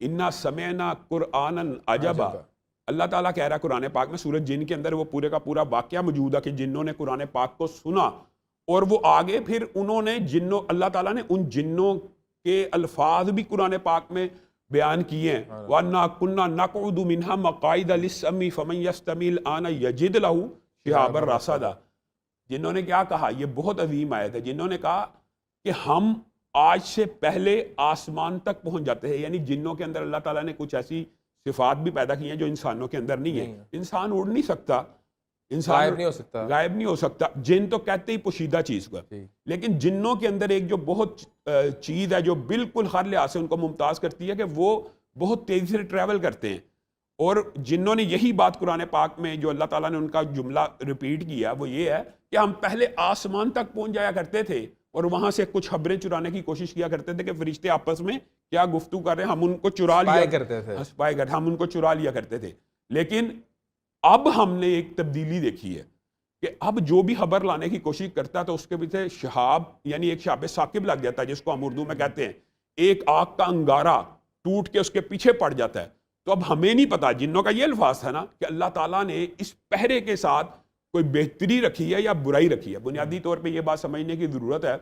انا سمعنا قرآنا عجبا. اللہ تعالیٰ کہہ رہا ہے قرآن پاک میں سورۃ جن کے اندر وہ پورے کا پورا واقعہ موجود ہے کہ جنوں نے قرآن پاک کو سنا اور وہ آگے پھر انہوں نے اللہ تعالیٰ نے ان جنوں کے الفاظ بھی قرآن پاک میں بیان کیے ہیں. وَأَنَّا كُنَّا نَقْعُدُ مِنْهَا مَقَاعِدَ لِلسَّمْعِ فَمَنْ يَسْتَمِعِ الْآنَ يَجِدْ لَهُ شِهَابًا رَّصَدًا. جنہوں نے کیا کہا, یہ بہت عظیم آیت ہے, جنہوں نے کہا کہ ہم آج سے پہلے آسمان تک پہنچ جاتے ہیں. یعنی جنوں کے اندر اللہ تعالیٰ نے کچھ ایسی صفات بھی پیدا کی ہیں جو انسانوں کے اندر نہیں ہے. انسان اڑ نہیں سکتا, انسان غائب نہیں ہو سکتا. جن تو کہتے ہی پوشیدہ چیز کا, لیکن جنوں کے اندر ایک جو بہت چیز ہے جو بالکل ہر لحاظ سے ان کو ممتاز کرتی ہے کہ وہ بہت تیزی سے ٹریول کرتے ہیں. اور جنوں نے یہی بات قرآن پاک میں جو اللہ تعالیٰ نے ان کا جملہ ریپیٹ کیا وہ یہ ہے کہ ہم پہلے آسمان تک پہنچ جایا کرتے تھے اور وہاں سے کچھ خبریں چرانے کی کوشش کیا کرتے تھے کہ فرشتے آپس میں کیا گفتگو کر رہے ہیں, ہم ان کو چرا لیا کرتے تھے, ہم ان کو چرا لیا کرتے تھے. لیکن اب ہم نے ایک تبدیلی دیکھی ہے کہ اب جو بھی خبر لانے کی کوشش کرتا ہے تو اس کے پیچھے شہاب یعنی ایک شہاب ثاقب لگ جاتا ہے, جس کو ہم اردو میں کہتے ہیں ایک آگ کا انگارہ ٹوٹ کے اس کے پیچھے پڑ جاتا ہے. تو اب ہمیں نہیں پتا, جنوں کا یہ الفاظ تھا نا کہ اللہ تعالیٰ نے اس پہرے کے ساتھ کوئی بہتری رکھی ہے یا برائی رکھی ہے. بنیادی طور پہ یہ بات سمجھنے کی ضرورت ہے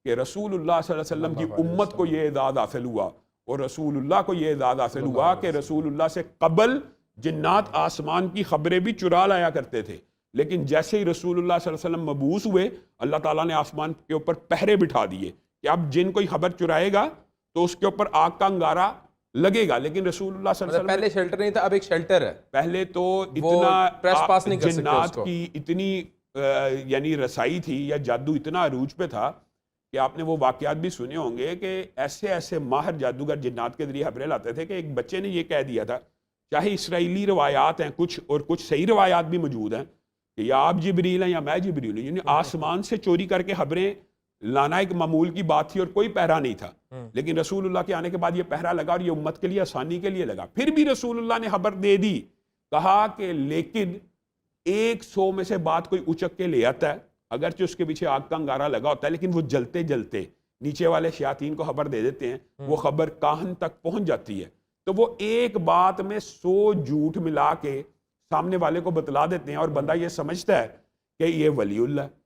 کہ رسول اللہ صلی اللہ علیہ وسلم کی امت کو یہ اعزاز حاصل ہوا اور رسول اللہ کو یہ اعزاز حاصل ہوا کہ رسول اللہ سے قبل جنات آسمان کی خبریں بھی چرا لایا کرتے تھے. لیکن جیسے ہی رسول اللہ صلی اللہ علیہ وسلم مبعوث ہوئے, اللہ تعالیٰ نے آسمان کے اوپر پہرے بٹھا دیے کہ اب جن کوئی خبر چرائے گا تو اس کے اوپر آگ کا انگارہ لگے گا. لیکن رسول اللہ صلی اللہ علیہ وسلم پہلے شیلٹر نہیں تھا, اب ایک شیلٹر ہے. پہلے تو اتنا جنات کی اتنی یعنی رسائی تھی یا جادو اتنا عروج پہ تھا کہ آپ نے وہ واقعات بھی سنے ہوں گے کہ ایسے ایسے ماہر جادوگر جنات کے ذریعے خبریں لاتے تھے کہ ایک بچے نے یہ کہہ دیا تھا, چاہے اسرائیلی روایات ہیں کچھ اور کچھ صحیح روایات بھی موجود ہیں کہ یا آپ جبریل ہیں یا میں جبریل ہوں, یعنی آسمان سے چوری کر کے خبریں لانا ایک معمول کی بات تھی اور کوئی پہرا نہیں تھا. لیکن رسول اللہ کے آنے کے بعد یہ پہرا لگا اور یہ امت کے لیے آسانی کے لیے لگا. پھر بھی رسول اللہ نے خبر دے دی, کہا کہ لیکن 100 میں سے بات کوئی اچک کے لے آتا ہے, اگرچہ اس کے پیچھے آگ کا انگارہ لگا ہوتا ہے, لیکن وہ جلتے جلتے نیچے والے شیاطین کو خبر دے دیتے ہیں, وہ خبر کاہن تک پہنچ جاتی ہے. تو وہ ایک بات میں 100 جھوٹ ملا کے سامنے والے کو بتلا دیتے ہیں اور بندہ یہ سمجھتا ہے کہ یہ ولی اللہ ہے.